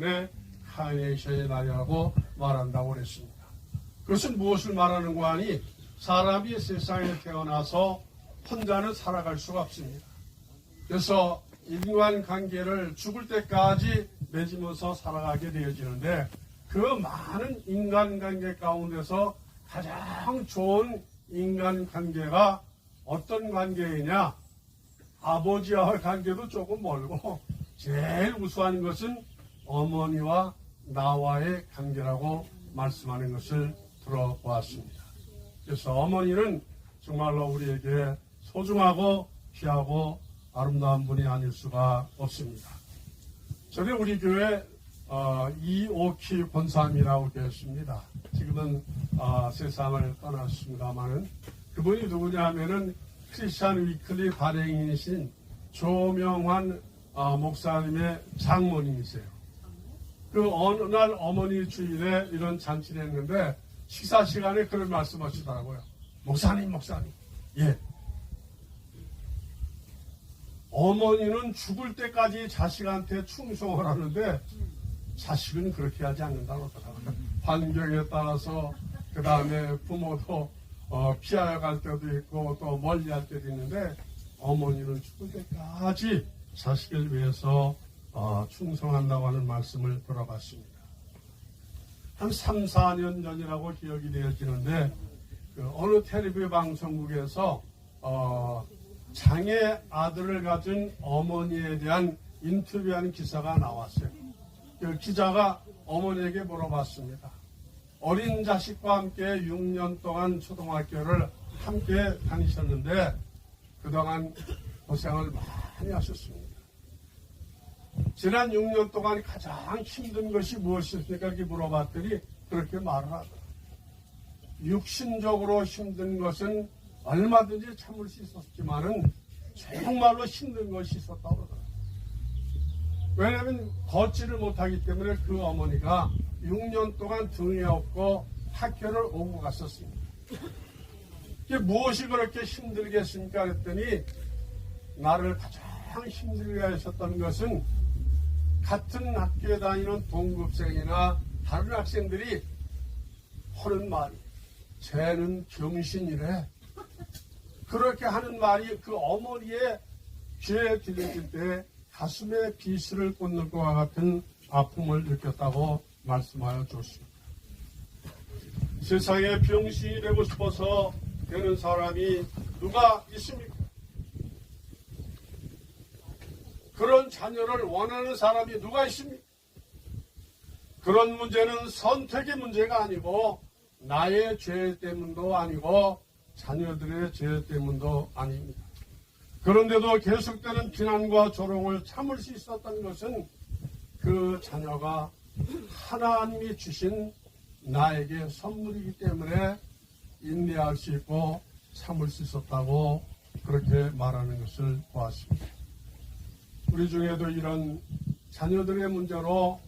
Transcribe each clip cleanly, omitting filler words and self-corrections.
때문에 카네이션의 날이라고 말한다고 그랬습니다. 그것은 무엇을 말하는 거 하니 사람이 세상에 태어나서 혼자는 살아갈 수가 없습니다. 그래서 인간관계를 죽을 때까지 맺으면서 살아가게 되어지는데 그 많은 인간관계 가운데서 가장 좋은 인간관계가 어떤 관계이냐? 아버지와의 관계도 조금 멀고 제일 우수한 것은 어머니와 나와의 관계라고 말씀하는 것을 들어보았습니다. 그래서 어머니는 정말로 우리에게 소중하고 귀하고 아름다운 분이 아닐 수가 없습니다. 전에 우리 교회 이오키 권사님이라고 계십니다. 지금은 세상을 떠났습니다마는 그분이 누구냐 하면은 크리스찬 위클리 발행인이신 조명환 목사님의 장모님이세요. 그 어느 날 어머니 주일에 이런 잔치를 했는데 식사 시간에 그런 말씀하시더라고요. 목사님. 예. 어머니는 죽을 때까지 자식한테 충성을 하는데 자식은 그렇게 하지 않는다고 하더라고요. 환경에 따라서 그 다음에 부모도 피하여 갈 때도 있고 또 멀리 할 때도 있는데 어머니는 죽을 때까지 자식을 위해서 충성한다고 하는 말씀을 들어봤습니다. 한 3, 4년 전이라고 기억이 되어지는데 어느 텔레비전 방송국에서 장애 아들을 가진 어머니에 대한 인터뷰하는 기사가 나왔어요. 그 기자가 어머니에게 물어봤습니다. 어린 자식과 함께 6년 동안 초등학교를 함께 다니셨는데 그동안 고생을 많이 하셨습니다. 지난 6년 동안 가장 힘든 것이 무엇이었습니까? 이렇게 물어봤더니 그렇게 말을 하더라고요. 육신적으로 힘든 것은 얼마든지 참을 수 있었지만은 정말로 힘든 것이 있었다고 그러더라고요. 왜냐하면 걷지를 못하기 때문에 그 어머니가 6년 동안 등에 업고 학교를 오고 갔었습니다. 이게 무엇이 그렇게 힘들겠습니까? 그랬더니 나를 가장 힘들게 하셨던 것은 같은 학교에 다니는 동급생이나 다른 학생들이 하는 말이 쟤는 병신이래. 그렇게 하는 말이 그 어머니의 귀에 들려질 때 가슴에 비수를 꽂는 것과 같은 아픔을 느꼈다고 말씀하여 주었습니다. 세상에 병신이 되고 싶어서 되는 사람이 누가 있습니까? 그런 자녀를 원하는 사람이 누가 있습니까? 그런 문제는 선택의 문제가 아니고 나의 죄 때문도 아니고 자녀들의 죄 때문도 아닙니다. 그런데도 계속되는 비난과 조롱을 참을 수 있었던 것은 그 자녀가 하나님이 주신 나에게 선물이기 때문에 인내할 수 있고 참을 수 있었다고 그렇게 말하는 것을 보았습니다. 우리 중에도 이런 자녀들의 문제로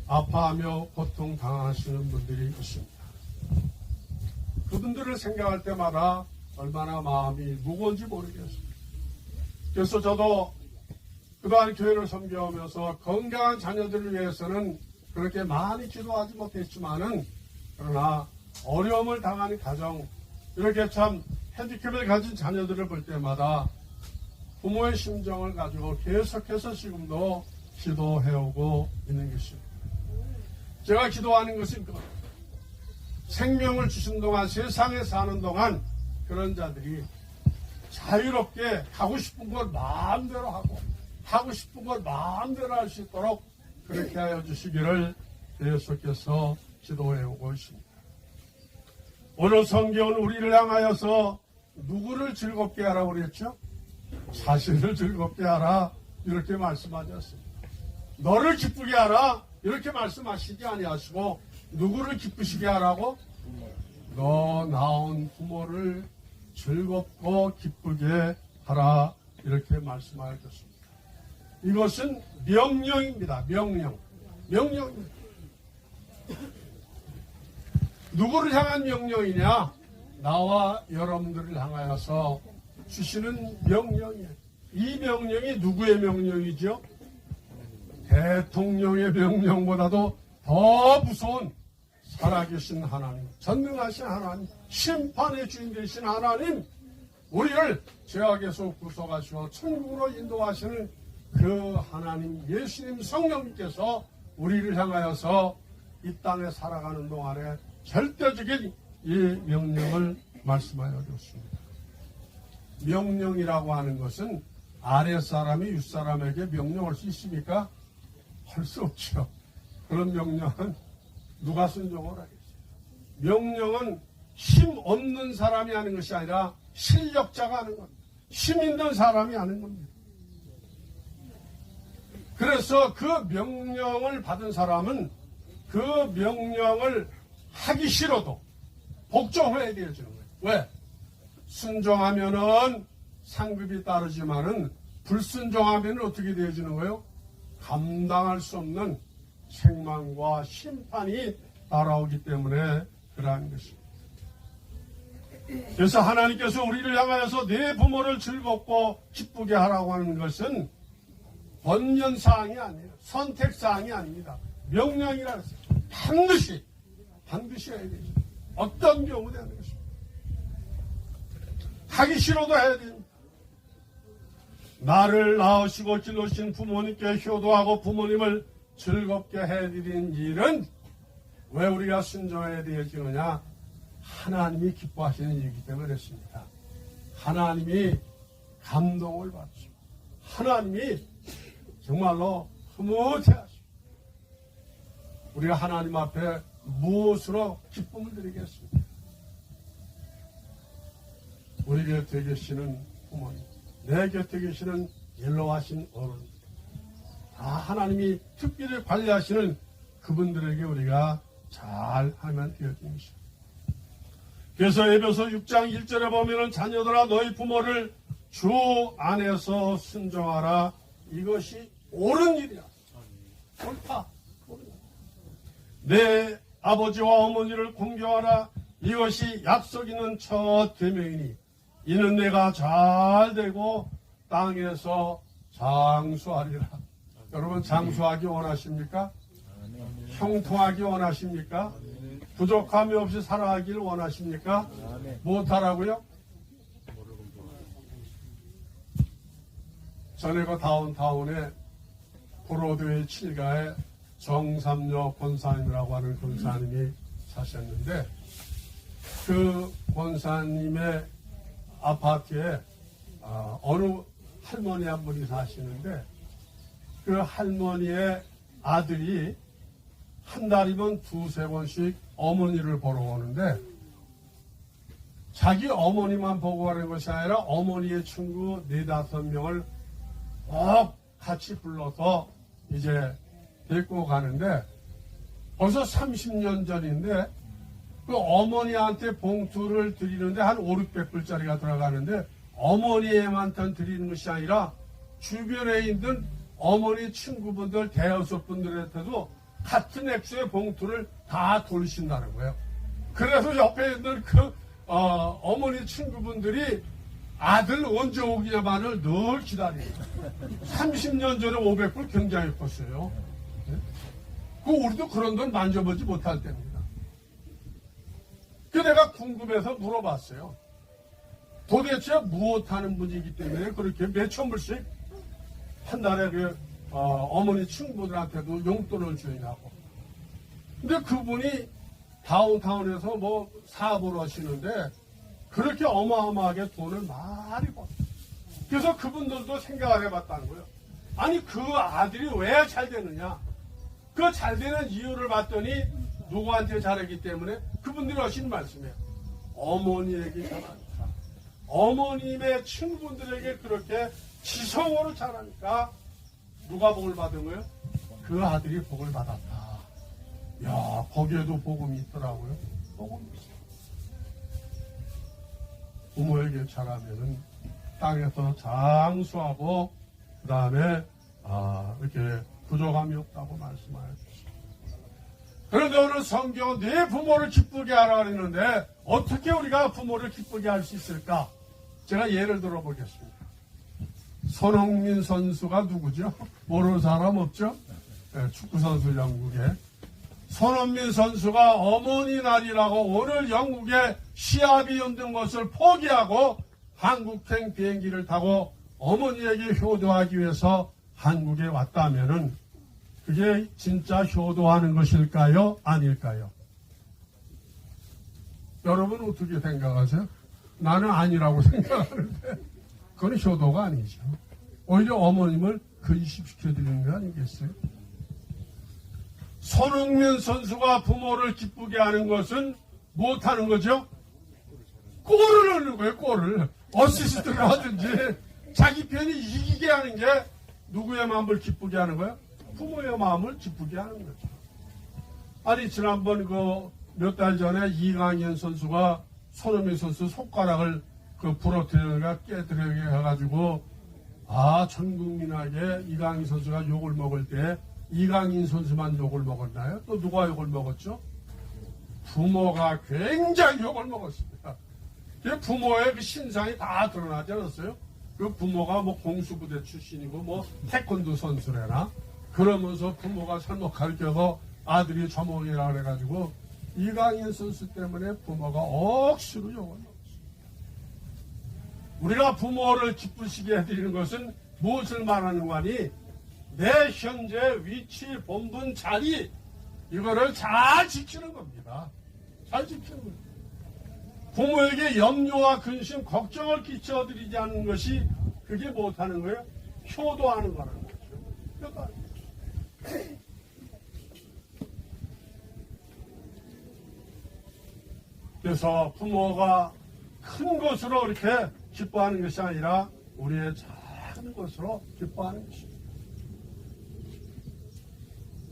아파하며 고통 당하시는 분들이 있습니다. 그분들을 생각할 때마다 얼마나 마음이 무거운지 모르겠습니다. 그래서 저도 그동안 교회를 섬겨오면서 건강한 자녀들을 위해서는 그렇게 많이 기도하지 못했지만은 그러나 어려움을 당하는 가정, 이렇게 참 핸디캡을 가진 자녀들을 볼 때마다 부모의 심정을 가지고 계속해서 지금도 기도해오고 있는 것입니다. 제가 기도하는 것은 생명을 주신 동안, 세상에 사는 동안 그런 자들이 자유롭게 하고 싶은 걸 마음대로 하고 하고 싶은 걸 마음대로 할 수 있도록 그렇게 하여 주시기를 계속해서 기도해오고 있습니다. 오늘 성경은 우리를 향하여서 누구를 즐겁게 하라고 그랬죠? 자신을 즐겁게 하라 이렇게 말씀하셨습니다. 너를 기쁘게 하라 이렇게 말씀하시지 아니하시고 누구를 기쁘시게 하라고? 너 낳은 부모를 즐겁고 기쁘게 하라 이렇게 말씀하셨습니다. 이것은 명령입니다. 명령입니다. 누구를 향한 명령이냐? 나와 여러분들을 향하여서 주시는 명령이에요. 이 명령이 누구의 명령이죠? 대통령의 명령보다도 더 무서운 살아계신 하나님, 전능하신 하나님, 심판의 주인 되신 하나님, 우리를 죄악에서 구속하시고 천국으로 인도하시는 그 하나님, 예수님 성령님께서 우리를 향하여서 이 땅에 살아가는 동안에 절대적인 이 명령을 말씀하여 줬습니다. 명령이라고 하는 것은 아랫사람이 윗사람에게 명령할 수 있습니까? 할 수 없죠. 그런 명령은 누가 순종을 하겠어요? 명령은 힘 없는 사람이 하는 것이 아니라 실력자가 하는 겁니다. 힘 있는 사람이 하는 겁니다. 그래서 그 명령을 받은 사람은 그 명령을 하기 싫어도 복종해야 되어지는 거예요. 왜? 순종하면은 상급이 따르지만은 불순종하면 어떻게 되어지는 거예요? 감당할 수 없는 책망과 심판이 따라오기 때문에 그러한 것입니다. 그래서 하나님께서 우리를 향하여서 내 부모를 즐겁고 기쁘게 하라고 하는 것은 권면사항이 아니에요. 선택사항이 아닙니다. 명령이라 했어요. 반드시 해야 되죠. 어떤 경우도 하는 것입니다. 하기 싫어도 해야 됩니다. 나를 낳으시고 길러주신 부모님께 효도하고 부모님을 즐겁게 해드린 일은 왜 우리가 순종해야 되어지느냐? 하나님이 기뻐하시는 일이기 때문에 그렇습니다. 하나님이 감동을 받으시고 하나님이 정말로 흐뭇해하시고 우리가 하나님 앞에 무엇으로 기쁨을 드리겠습니까? 우리 곁에 계시는 부모님, 내 곁에 계시는 연로하신 어른, 다 하나님이 특별히 관리하시는 그분들에게 우리가 잘 하면 되어진 것입니다. 그래서 에베소 6장 1절에 보면은 자녀들아 너희 부모를 주 안에서 순종하라. 이것이 옳은 일이야. 옳다. 내 아버지와 어머니를 공경하라. 이것이 약속 있는 첫 계명이니 이는 내가 잘 되고 땅에서 장수하리라. 여러분 장수하기 원하십니까? 형통하기 원하십니까? 부족함이 없이 살아가기를 원하십니까? 못하라고요? 전에 그 다운타운에 브로드웨이 7가에 정삼여 권사님이라고 하는 권사님이 사셨는데 그 권사님의 아파트에 어느 할머니 한 분이 사시는데 그 할머니의 아들이 한 달이면 두세 번씩 어머니를 보러 오는데 자기 어머니만 보고 가는 것이 아니라 어머니의 친구 4-5명을 꼭 같이 불러서 이제 데리고 가는데 벌써 30년 전인데 그 어머니한테 봉투를 드리는데 한 500-600불짜리가 들어가는데 어머니에만만 드리는 것이 아니라 주변에 있는 어머니 친구분들 대여섯 분들한테도 같은 액수의 봉투를 다 돌리신다는 거예요. 그래서 옆에 있는 그 어머니 친구분들이 아들 언제 오기냐만을 늘 기다려요. 30년 전에 500불 굉장히 컸어요. 그 우리도 그런 돈 만져보지 못할 때입니다. 그 내가 궁금해서 물어봤어요. 도대체 무엇하는 분이기 때문에 그렇게 몇천 불씩 한 달에 그 어머니 친구들한테도 용돈을 주냐고. 근데 그분이 다운타운에서 뭐 사업을 하시는데 그렇게 어마어마하게 돈을 많이 벌어요. 그래서 그분들도 생각을 해봤다는 거예요. 아니 그 아들이 왜 잘 되느냐? 그 잘 되는 이유를 봤더니 누구한테 잘하기 때문에 그분들이 하시는 말씀이에요. 어머니에게 잘하니까. 어머님의 친구분들에게 그렇게 지성으로 잘하니까 누가 복을 받은 거예요? 그 아들이 복을 받았다. 야, 거기에도 복음이 있더라고요. 복음이 있어요. 부모에게 잘하면은 땅에서 장수하고 그 다음에 이렇게 부족함이 없다고 말씀하셨습니다. 그런데 오늘 성경은 네 부모를 기쁘게 하라 그랬는데 어떻게 우리가 부모를 기쁘게 할 수 있을까? 제가 예를 들어 보겠습니다. 손흥민 선수가 누구죠? 모르는 사람 없죠? 축구선수 영국에 손흥민 선수가 어머니 날이라고 오늘 영국에 시합이 있는 것을 포기하고 한국행 비행기를 타고 어머니에게 효도하기 위해서 한국에 왔다면은 그게 진짜 효도하는 것일까요? 아닐까요? 여러분 어떻게 생각하세요? 나는 아니라고 생각하는데 그건 효도가 아니죠. 오히려 어머님을 근심시켜드리는 거 아니겠어요? 손흥민 선수가 부모를 기쁘게 하는 것은 못하는 거죠? 골을 넣는 거예요, 골을. 어시스트를 하든지 자기 편이 이기게 하는 게 누구의 마음을 기쁘게 하는 거예요? 부모의 마음을 기쁘게 하는 거죠. 아니 지난번 몇 달 전에 이강인 선수가 손흥민 선수 손가락을 부러뜨려가 깨뜨리게 해가지고 전 국민에게 이강인 선수가 욕을 먹을 때 이강인 선수만 욕을 먹었나요? 또 누가 욕을 먹었죠? 부모가 굉장히 욕을 먹었습니다. 부모의 그 신상이 다 드러나지 않았어요? 그 부모가 뭐 공수부대 출신이고 뭐 태권도 선수래나 그러면서 부모가 잘못 가르쳐서 아들이 저몽이라 그래가지고 이강인 선수 때문에 부모가 억수로 욕을 먹었어요. 우리가 부모를 기쁘시게 해드리는 것은 무엇을 말하는 거니? 내 현재 위치, 본분, 자리 이거를 잘 지키는 겁니다. 잘 지키는 겁니다. 부모에게 염려와 근심, 걱정을 끼쳐드리지 않는 것이 그게 못하는 거예요? 효도하는 거라는 거죠. 효도하는 거죠. 그래서 부모가 큰 것으로 이렇게 기뻐하는 것이 아니라 우리의 작은 것으로 기뻐하는 것입니다.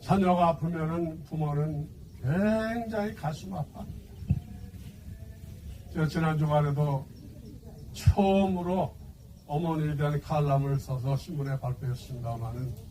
자녀가 아프면은 부모는 굉장히 가슴 아파. 제가 지난 주말에도 처음으로 어머니에 대한 칼럼을 써서 신문에 발표했습니다마는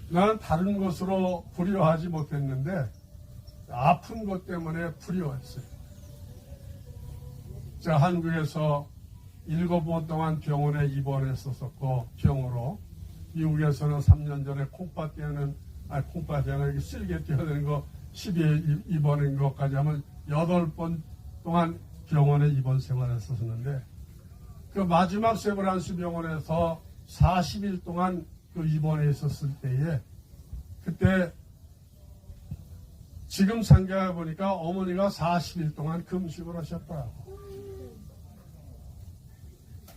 나는 다른 것으로 불효하지 못했는데 아픈 것 때문에 불효했어요. 제가 한국에서 7번 동안 병원에 입원했었고 병으로 미국에서는 3년 전에 콩팥 뛰어는 콩팥이 아니라 쓸개 뛰어내는 거 12회 입원한 것까지 하면 8번 동안 병원에 입원 생활했었는데 그 마지막 세브란스 병원에서 40일 동안 입원해 있었을 때에 그때 지금 생각해 보니까 어머니가 40일 동안 금식을 하셨더라고.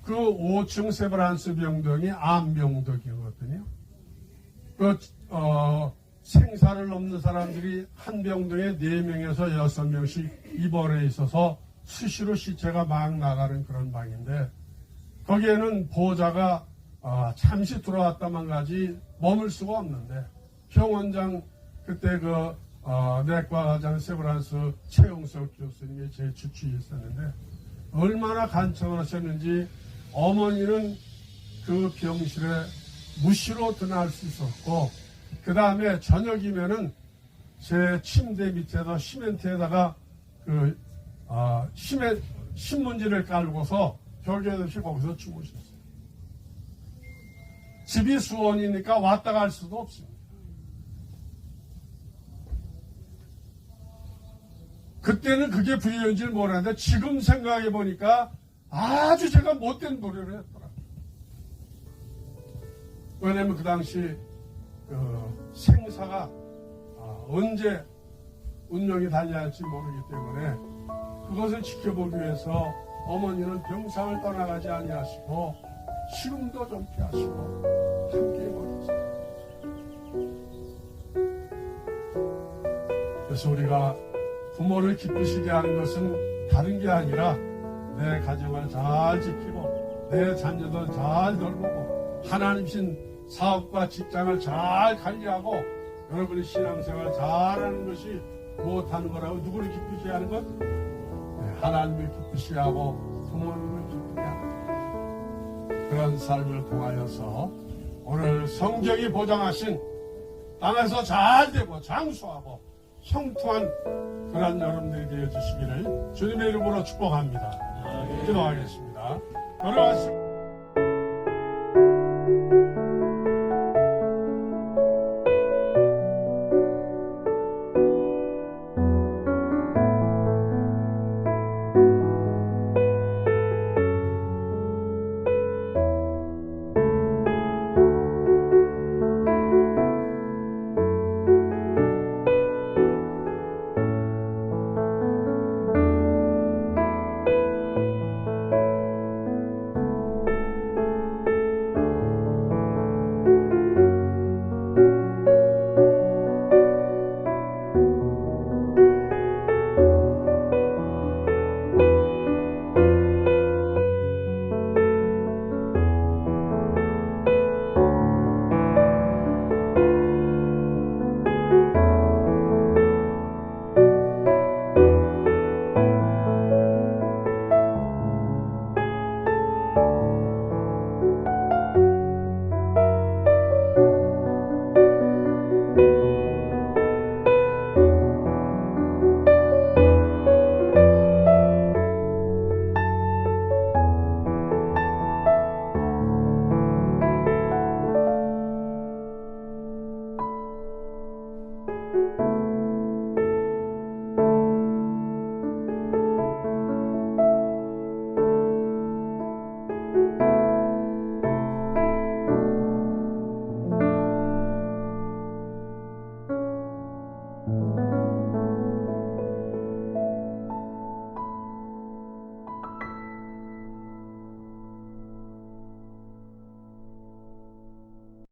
그 5층 세브란스 병동이 암병동이거든요. 생사를 넘는 사람들이 한 병동에 4명에서 6명씩 입원해 있어서 수시로 시체가 막 나가는 그런 방인데 거기에는 보호자가 잠시 들어왔다만 가지 머물 수가 없는데 병원장 그때 내과과장 세브란스 최용석 교수님이 제 주치에 있었는데 얼마나 간청을 하셨는지 어머니는 그 병실에 무시로 드날 수 있었고 그 다음에 저녁이면은 제 침대 밑에다 시멘트에다가 신문지를 깔고서 벽에 듯이 거기서 주무셨어요. 집이 수원이니까 왔다 갈 수도 없습니다. 그때는 그게 불효인지를 몰랐는데 지금 생각해 보니까 아주 제가 못된 노래를 했더라고요. 왜냐면 그 당시 생사가 언제 운명이 달려할지 모르기 때문에 그것을 지켜보기 위해서 어머니는 병상을 떠나가지 아니하시고 시름도 좀 피하시고 함께 걸으셨어요. 그래서 우리가 부모를 기쁘시게 하는 것은 다른 게 아니라 내 가정을 잘 지키고 내 자녀들 잘 돌보고 하나님신 사업과 직장을 잘 관리하고 여러분의 신앙생활 잘하는 것이 못하는 거라고 누구를 기쁘시게 하는 것? 하나님을 기쁘시게 하고 부모님을 기쁘게 하는 그런 삶을 통하여서 오늘 성경이 보장하신 땅에서 잘 되고 장수하고 형통한 그런 여러분들이 되어주시기를 주님의 이름으로 축복합니다. 기도하겠습니다. 걸어가시고